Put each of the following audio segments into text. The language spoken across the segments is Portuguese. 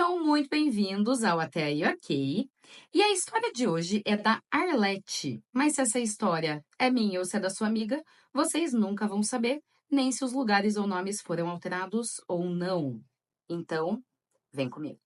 Sejam muito bem-vindos ao Até Aí Ok. E a história de hoje é da Arlete. Mas se essa história é minha ou se é da sua amiga, vocês nunca vão saber, nem se os lugares ou nomes foram alterados ou não. Então, vem comigo.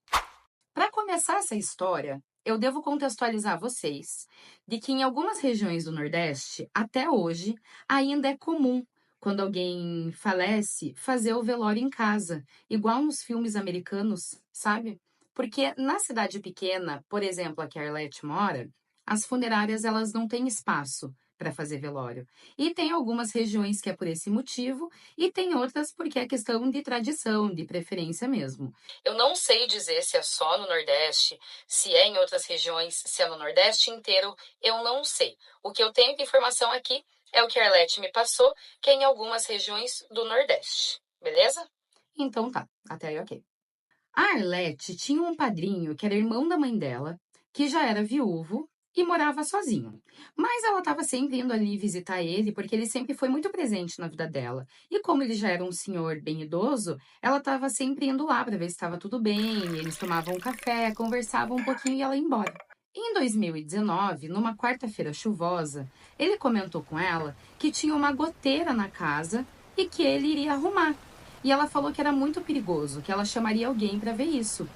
Para começar essa história, eu devo contextualizar vocês de que em algumas regiões do Nordeste, até hoje, ainda é comum, quando alguém falece, fazer o velório em casa, igual nos filmes americanos, sabe? Porque na cidade pequena, por exemplo, a que a Arlete mora, as funerárias elas não têm espaço para fazer velório. E tem algumas regiões que é por esse motivo, e tem outras porque é questão de tradição, de preferência mesmo. Eu não sei dizer se é só no Nordeste, se é em outras regiões, se é no Nordeste inteiro, eu não sei. O que eu tenho de informação aqui é o que a Arlete me passou, que é em algumas regiões do Nordeste. Beleza? Então tá, até aí ok. A Arlete tinha um padrinho que era irmão da mãe dela, que já era viúvo e morava sozinho. Mas ela estava sempre indo ali visitar ele, porque ele sempre foi muito presente na vida dela. E como ele já era um senhor bem idoso, ela estava sempre indo lá para ver se estava tudo bem. Eles tomavam um café, conversavam um pouquinho e ela ia embora. Em 2019, numa quarta-feira chuvosa, ele comentou com ela que tinha uma goteira na casa e que ele iria arrumar. E ela falou que era muito perigoso, que ela chamaria alguém para ver isso.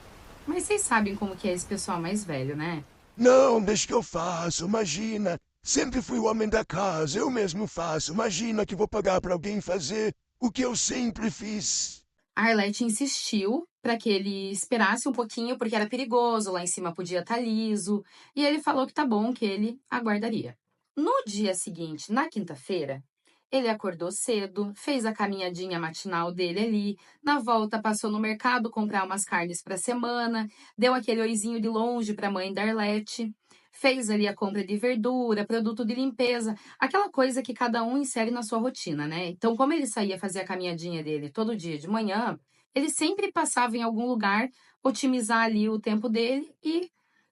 Mas vocês sabem como que é esse pessoal mais velho, né? Não, deixa que eu faço, imagina. Sempre fui o homem da casa, eu mesmo faço. Imagina que vou pagar para alguém fazer o que eu sempre fiz. A Arlete insistiu para que ele esperasse um pouquinho, porque era perigoso, lá em cima podia estar liso, e ele falou que tá bom, que ele aguardaria. No dia seguinte, na quinta-feira, ele acordou cedo, fez a caminhadinha matinal dele ali, na volta passou no mercado comprar umas carnes para a semana, deu aquele oizinho de longe para a mãe da Arlete, fez ali a compra de verdura, produto de limpeza, aquela coisa que cada um insere na sua rotina, né? Então, como ele saía fazer a caminhadinha dele todo dia de manhã, ele sempre passava em algum lugar, otimizar ali o tempo dele e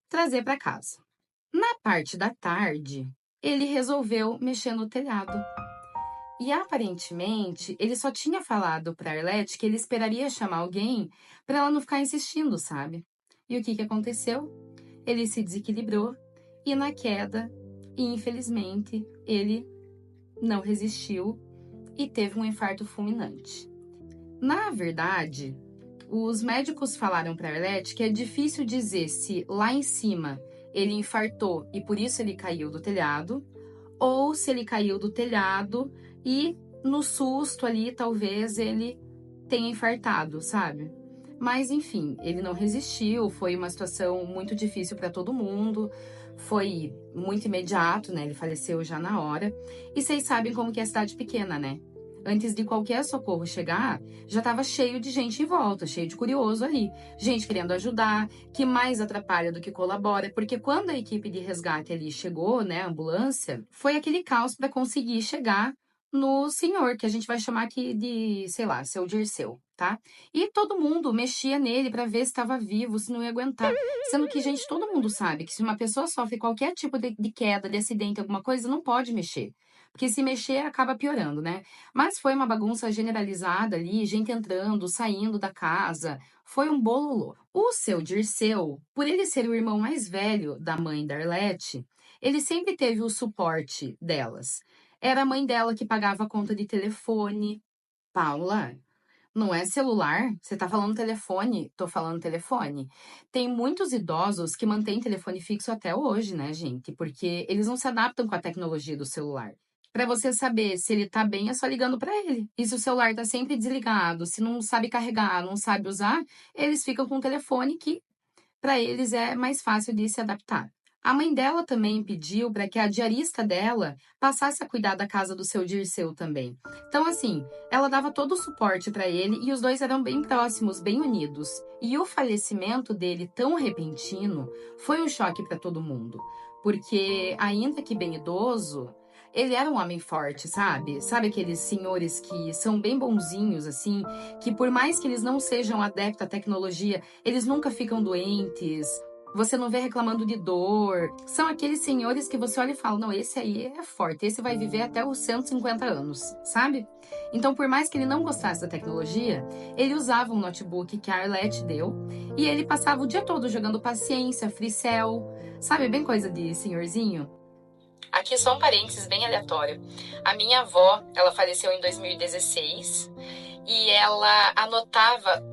trazer para casa. Na parte da tarde, ele resolveu mexer no telhado. E aparentemente, ele só tinha falado para Arlete que ele esperaria chamar alguém para ela não ficar insistindo, sabe? E o que que aconteceu? Ele se desequilibrou e na queda, infelizmente, ele não resistiu e teve um infarto fulminante. Na verdade, os médicos falaram para Arlete que é difícil dizer se lá em cima ele infartou e por isso ele caiu do telhado, ou se ele caiu do telhado e no susto ali talvez ele tenha infartado, sabe? Mas enfim, ele não resistiu, foi uma situação muito difícil para todo mundo, foi muito imediato, né? Ele faleceu já na hora. E vocês sabem como que é a cidade pequena, né? Antes de qualquer socorro chegar, já estava cheio de gente em volta, cheio de curioso ali. Gente querendo ajudar, que mais atrapalha do que colabora, porque quando a equipe de resgate ali chegou, né, a ambulância, foi aquele caos para conseguir chegar no senhor, que a gente vai chamar aqui de, sei lá, seu Dirceu, tá? E todo mundo mexia nele para ver se estava vivo, se não ia aguentar. Sendo que, gente, todo mundo sabe que se uma pessoa sofre qualquer tipo de queda, de acidente, alguma coisa, não pode mexer. Porque se mexer acaba piorando, né? Mas foi uma bagunça generalizada ali, gente entrando, saindo da casa. Foi um bololô. O seu Dirceu, por ele ser o irmão mais velho da mãe da Arlete, ele sempre teve o suporte delas. Era a mãe dela que pagava a conta de telefone. Paula, não é celular? Você tá falando telefone? Tô falando telefone. Tem muitos idosos que mantêm telefone fixo até hoje, né, gente? Porque eles não se adaptam com a tecnologia do celular. Para você saber se ele tá bem, é só ligando para ele. E se o celular tá sempre desligado, se não sabe carregar, não sabe usar, eles ficam com o telefone que para eles é mais fácil de se adaptar. A mãe dela também pediu para que a diarista dela passasse a cuidar da casa do seu Dirceu também. Então, assim, ela dava todo o suporte para ele e os dois eram bem próximos, bem unidos. E o falecimento dele, tão repentino, foi um choque para todo mundo. Porque, ainda que bem idoso, ele era um homem forte, sabe? Sabe aqueles senhores que são bem bonzinhos, assim, que por mais que eles não sejam adeptos à tecnologia, eles nunca ficam doentes. Você não vê reclamando de dor. São aqueles senhores que você olha e fala, não, esse aí é forte, esse vai viver até os 150 anos, sabe? Então, por mais que ele não gostasse da tecnologia, ele usava um notebook que a Arlete deu E ele passava o dia todo jogando paciência, fricel, sabe, bem coisa de senhorzinho. Aqui só um parênteses bem aleatório. A minha avó, ela faleceu em 2016 e ela anotava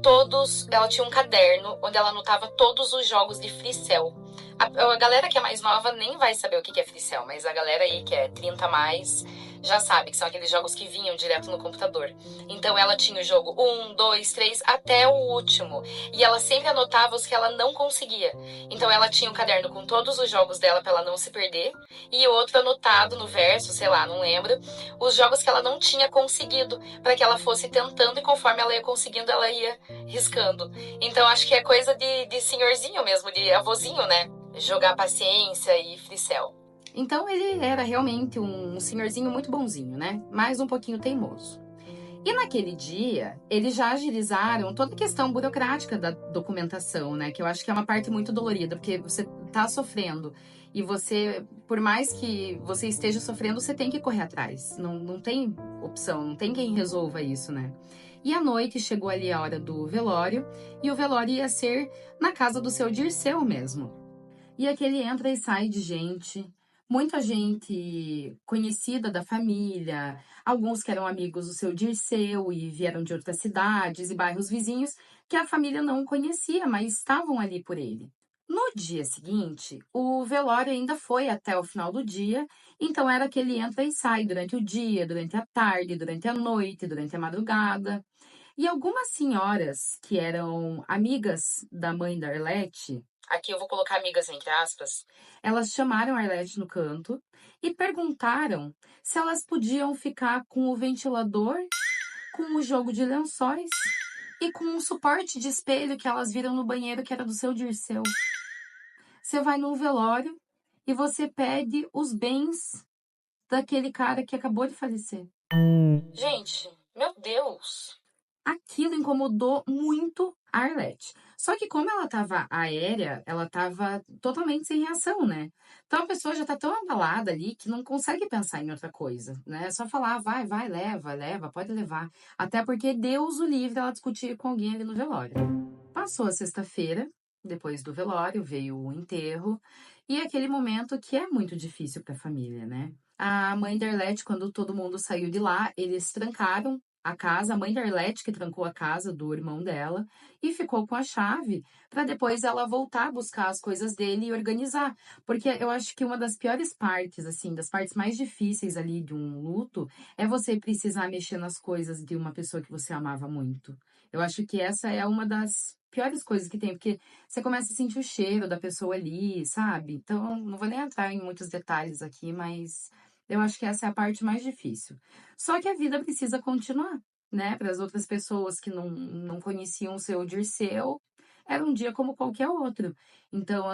ela tinha um caderno onde ela anotava todos os jogos de fricel. A galera que é mais nova nem vai saber o que é fricel, mas a galera aí que é 30 a mais já sabe que são aqueles jogos que vinham direto no computador. Então ela tinha o jogo 1, 2, 3 até o último. E ela sempre anotava os que ela não conseguia. Então ela tinha um caderno com todos os jogos dela pra ela não se perder. E outro anotado no verso, sei lá, não lembro, os jogos que ela não tinha conseguido, para que ela fosse tentando e conforme ela ia conseguindo, ela ia riscando. Então acho que é coisa de senhorzinho mesmo, de avozinho, né? Jogar paciência e fricel. Então ele era realmente um senhorzinho muito bonzinho, né? Mas um pouquinho teimoso. E naquele dia, eles já agilizaram toda a questão burocrática da documentação, né? Que eu acho que é uma parte muito dolorida, porque você tá sofrendo e você, por mais que você esteja sofrendo, você tem que correr atrás. Não tem opção, não tem quem resolva isso, né? E à noite chegou ali a hora do velório, e o velório ia ser na casa do seu Dirceu mesmo. E aquele entra e sai de gente, muita gente conhecida da família, alguns que eram amigos do seu Dirceu e vieram de outras cidades e bairros vizinhos que a família não conhecia, mas estavam ali por ele. No dia seguinte, o velório ainda foi até o final do dia, então era aquele entra e sai durante o dia, durante a tarde, durante a noite, durante a madrugada. E algumas senhoras que eram amigas da mãe da Arlete, aqui eu vou colocar amigas entre aspas, elas chamaram a Arlete no canto e perguntaram se elas podiam ficar com o ventilador, com o jogo de lençóis e com um suporte de espelho que elas viram no banheiro que era do seu Dirceu. Você vai num velório e você pede os bens daquele cara que acabou de falecer. Gente, meu Deus! Aquilo incomodou muito a Arlete. Só que como ela estava aérea, ela estava totalmente sem reação, né? Então a pessoa já está tão abalada ali que não consegue pensar em outra coisa, né? É só falar, vai, leva, pode levar. Até porque Deus o livre ela discutir com alguém ali no velório. Passou a sexta-feira, depois do velório, veio o enterro, e aquele momento que é muito difícil para a família, né? A mãe da Arlete, quando todo mundo saiu de lá, eles trancaram a casa, a mãe da Arlete que trancou a casa do irmão dela e ficou com a chave para depois ela voltar a buscar as coisas dele e organizar. Porque eu acho que uma das piores partes, assim, das partes mais difíceis ali de um luto, é você precisar mexer nas coisas de uma pessoa que você amava muito. Eu acho que essa é uma das piores coisas que tem, porque você começa a sentir o cheiro da pessoa ali, sabe? Então, não vou nem entrar em muitos detalhes aqui, mas eu acho que essa é a parte mais difícil. Só que a vida precisa continuar, né? Para as outras pessoas que não conheciam o seu Dirceu, era um dia como qualquer outro. Então,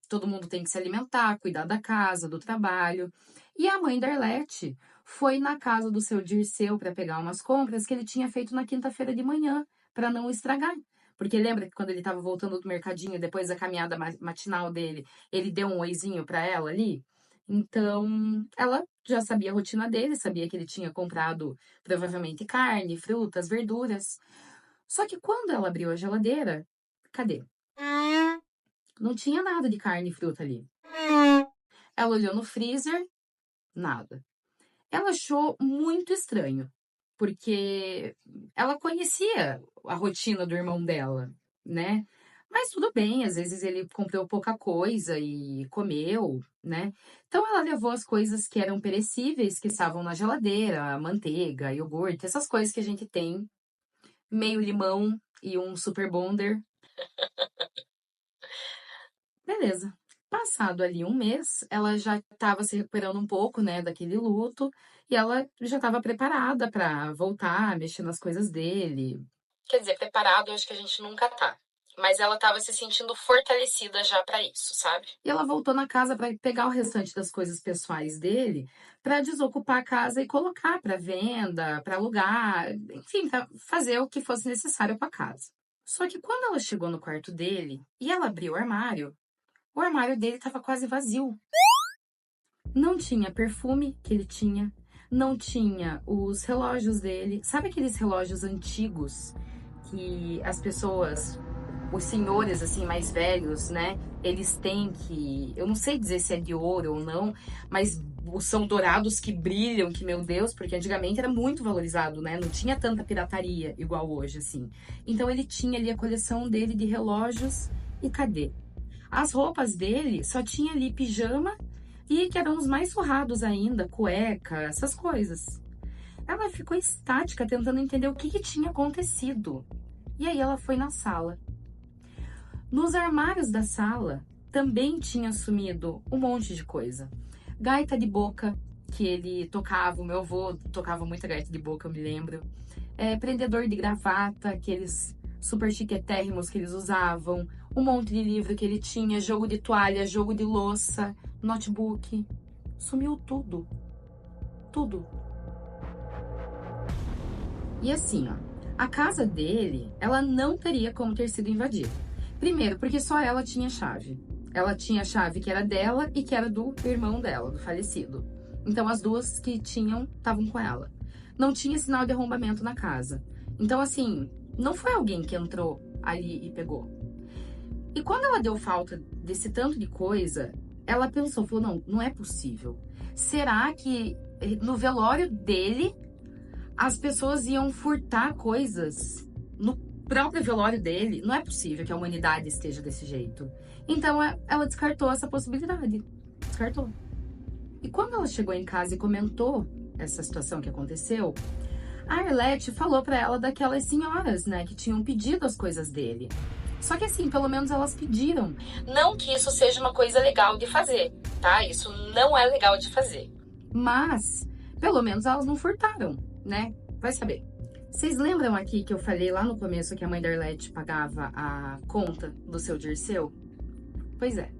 todo mundo tem que se alimentar, cuidar da casa, do trabalho. E a mãe da Arlete foi na casa do seu Dirceu para pegar umas compras que ele tinha feito na quinta-feira de manhã, para não estragar. Porque lembra que quando ele estava voltando do mercadinho, depois da caminhada matinal dele, ele deu um oizinho para ela ali? Então, ela já sabia a rotina dele, sabia que ele tinha comprado provavelmente carne, frutas, verduras. Só que quando ela abriu a geladeira, cadê? Não tinha nada de carne e fruta ali. Ela olhou no freezer, nada. Ela achou muito estranho, porque ela conhecia a rotina do irmão dela, né? Mas tudo bem, às vezes ele comprou pouca coisa e comeu, né? Então ela levou as coisas que eram perecíveis, que estavam na geladeira, manteiga, iogurte, essas coisas que a gente tem, meio limão e um super bonder. Beleza. Passado ali um mês, ela já estava se recuperando um pouco, né, daquele luto, e ela já estava preparada para voltar a mexer nas coisas dele. Quer dizer, preparado, eu acho que a gente nunca tá. Mas ela estava se sentindo fortalecida já para isso, sabe? E ela voltou na casa para pegar o restante das coisas pessoais dele, para desocupar a casa e colocar para venda, para alugar, enfim, para fazer o que fosse necessário com a casa. Só que quando ela chegou no quarto dele e ela abriu o armário dele estava quase vazio. Não tinha perfume que ele tinha, não tinha os relógios dele. Sabe aqueles relógios antigos que as pessoas os senhores, assim, mais velhos, né? Eles têm que... Eu não sei dizer se é de ouro ou não, mas são dourados que brilham, que, meu Deus, porque antigamente era muito valorizado, né? Não tinha tanta pirataria igual hoje, assim. Então ele tinha ali a coleção dele de relógios e cadê? As roupas dele só tinha ali pijama e que eram os mais surrados ainda, cueca, essas coisas. Ela ficou estática tentando entender o que tinha acontecido. E aí ela foi na sala. Nos armários da sala também tinha sumido um monte de coisa. Gaita de boca, que ele tocava, o meu avô tocava muita gaita de boca, eu me lembro. Prendedor de gravata, aqueles super chiquetérrimos que eles usavam. Um monte de livro que ele tinha, jogo de toalha, jogo de louça, notebook. Sumiu tudo. Tudo. E assim, ó, a casa dele, ela não teria como ter sido invadida. Primeiro, porque só ela tinha chave. Ela tinha a chave que era dela e que era do irmão dela, do falecido. Então as duas que tinham estavam com ela. Não tinha sinal de arrombamento na casa. Então, assim, não foi alguém que entrou ali e pegou. E quando ela deu falta desse tanto de coisa, ela pensou, falou, não, não é possível. Será que no velório dele as pessoas iam furtar coisas no próprio velório dele? Não é possível que a humanidade esteja desse jeito. Então ela descartou essa possibilidade. Descartou. E quando ela chegou em casa e comentou essa situação que aconteceu, a Arlete falou para ela daquelas senhoras, né, que tinham pedido as coisas dele. Só que assim, pelo menos elas pediram. Não que isso seja uma coisa legal de fazer, tá? Isso não é legal de fazer. Mas, pelo menos elas não furtaram, né? Vai saber. Vocês lembram aqui que eu falei lá no começo que a mãe da Arlete pagava a conta do seu Dirceu? Pois é.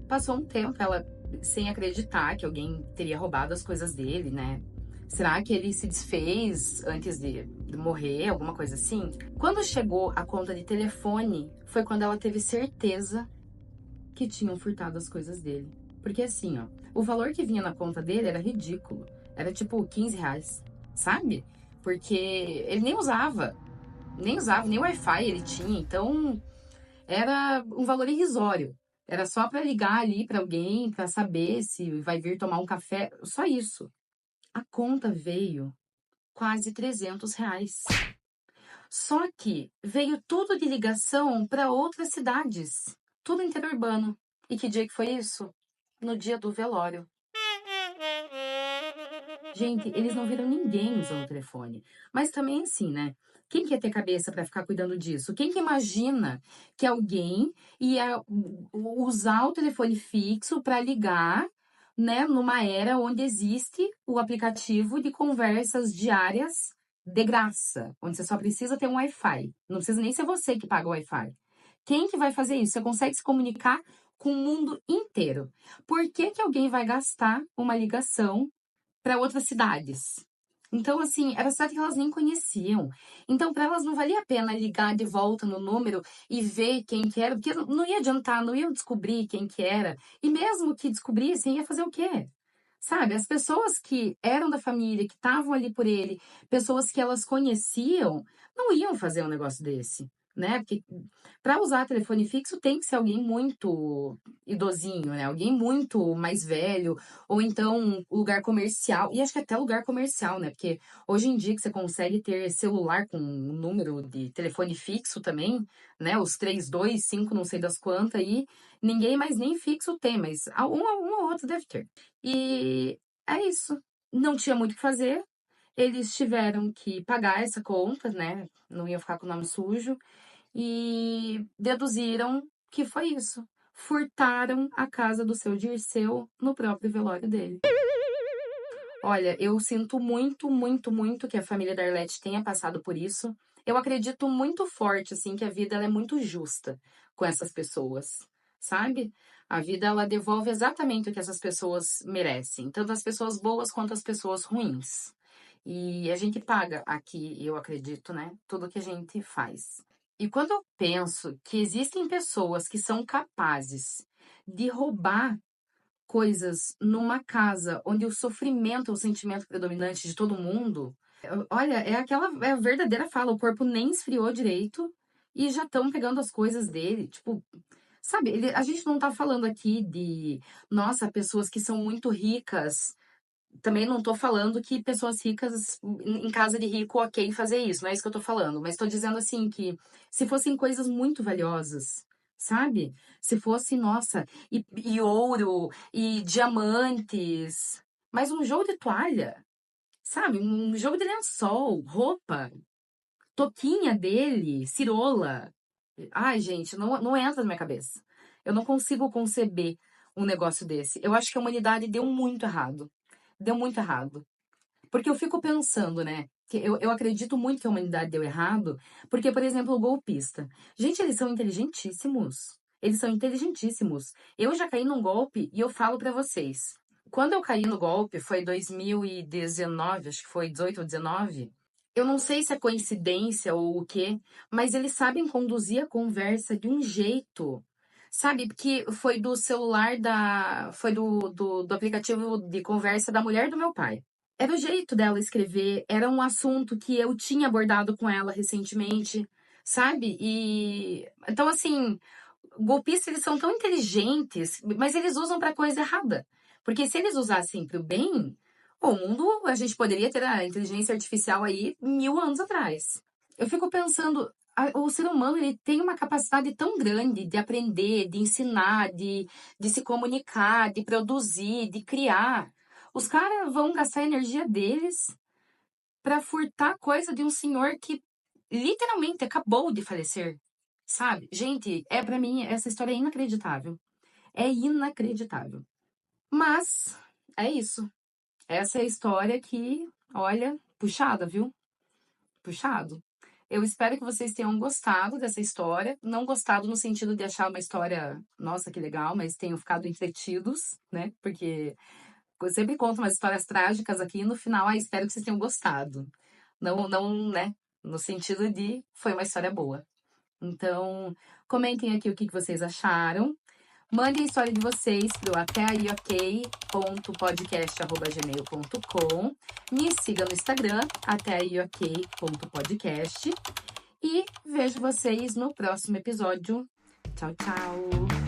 Passou um tempo, ela sem acreditar que alguém teria roubado as coisas dele, né? Será que ele se desfez antes de morrer, alguma coisa assim? Quando chegou a conta de telefone, foi quando ela teve certeza que tinham furtado as coisas dele. Porque assim, ó, o valor que vinha na conta dele era ridículo. Era tipo 15 reais, sabe? Porque ele nem usava, nem Wi-Fi ele tinha. Então, era um valor irrisório. Era só para ligar ali para alguém, para saber se vai vir tomar um café, só isso. A conta veio quase 300 reais. Só que veio tudo de ligação para outras cidades, tudo interurbano. E que dia que foi isso? No dia do velório. Gente, eles não viram ninguém usando o telefone. Mas também assim, né? Quem quer ter cabeça para ficar cuidando disso? Quem que imagina que alguém ia usar o telefone fixo para ligar, né, numa era onde existe o aplicativo de conversas diárias de graça, onde você só precisa ter um Wi-Fi. Não precisa nem ser você que paga o Wi-Fi. Quem que vai fazer isso? Você consegue se comunicar com o mundo inteiro. Por que que alguém vai gastar uma ligação para outras cidades? Então, assim, era cidade que elas nem conheciam. Então, para elas não valia a pena ligar de volta no número e ver quem que era, porque não ia adiantar, não iam descobrir quem que era. E mesmo que descobrissem, ia fazer o quê? Sabe, as pessoas que eram da família, que estavam ali por ele, pessoas que elas conheciam, não iam fazer um negócio desse, né? Porque para usar telefone fixo tem que ser alguém muito idosinho, né? Alguém muito mais velho, ou então lugar comercial, e acho que até lugar comercial, né? Porque hoje em dia que você consegue ter celular com um número de telefone fixo também, né? Os 325 não sei das quantas aí, ninguém mais nem fixo tem, mas um ou outro deve ter. E é isso. Não tinha muito o que fazer. Eles tiveram que pagar essa conta, né? Não ia ficar com o nome sujo. E deduziram que foi isso. Furtaram a casa do seu Dirceu no próprio velório dele. Olha, eu sinto muito, muito, muito que a família da Arlete tenha passado por isso. Eu acredito muito forte, assim, que a vida ela é muito justa com essas pessoas, sabe? A vida, ela devolve exatamente o que essas pessoas merecem, tanto as pessoas boas quanto as pessoas ruins. E a gente paga aqui, eu acredito, né? Tudo que a gente faz. E quando eu penso que existem pessoas que são capazes de roubar coisas numa casa onde o sofrimento é o sentimento predominante de todo mundo, olha, é a verdadeira fala, o corpo nem esfriou direito e já estão pegando as coisas dele, tipo, sabe, a gente não tá falando aqui de, nossa, pessoas que são muito ricas. Também não tô falando que pessoas ricas em casa de rico, ok, fazer isso, não é isso que eu tô falando. Mas tô dizendo assim que se fossem coisas muito valiosas, sabe? Se fosse, nossa, e ouro, e diamantes, mas um jogo de toalha, sabe? Um jogo de lençol, roupa, toquinha dele, cirola. Ai, gente, não entra na minha cabeça. Eu não consigo conceber um negócio desse. Eu acho que a humanidade deu muito errado. Deu muito errado. Porque eu fico pensando, né? Que eu acredito muito que a humanidade deu errado. Porque, por exemplo, o golpista. Gente, eles são inteligentíssimos. Eles são inteligentíssimos. Eu já caí num golpe e eu falo pra vocês. Quando eu caí no golpe, foi 2019, acho que foi 18 ou 19. Eu não sei se é coincidência ou o quê, mas eles sabem conduzir a conversa de um jeito. Sabe, que foi do celular da. Foi do aplicativo de conversa da mulher do meu pai. Era o jeito dela escrever, era um assunto que eu tinha abordado com ela recentemente, sabe? E então assim, golpistas eles são tão inteligentes, mas eles usam para coisa errada. Porque se eles usassem para o bem, o mundo a gente poderia ter a inteligência artificial aí 1000 anos atrás. Eu fico pensando, o ser humano ele tem uma capacidade tão grande de aprender, de ensinar, de se comunicar, de produzir, de criar. Os caras vão gastar a energia deles para furtar coisa de um senhor que literalmente acabou de falecer, sabe? Gente, para mim essa história é inacreditável. É inacreditável. Mas é isso. Essa é a história que, olha, puxada, viu? Puxado. Eu espero que vocês tenham gostado dessa história. Não gostado no sentido de achar uma história, nossa, que legal, mas tenham ficado entretidos, né? Porque eu sempre conto umas histórias trágicas aqui e no final, espero que vocês tenham gostado. Não, né? No sentido de foi uma história boa. Então, comentem aqui o que vocês acharam. Mandem a história de vocês pro atéaiok.podcast@gmail.com. Me siga no Instagram, atéaiok.podcast. E vejo vocês no próximo episódio. Tchau, tchau!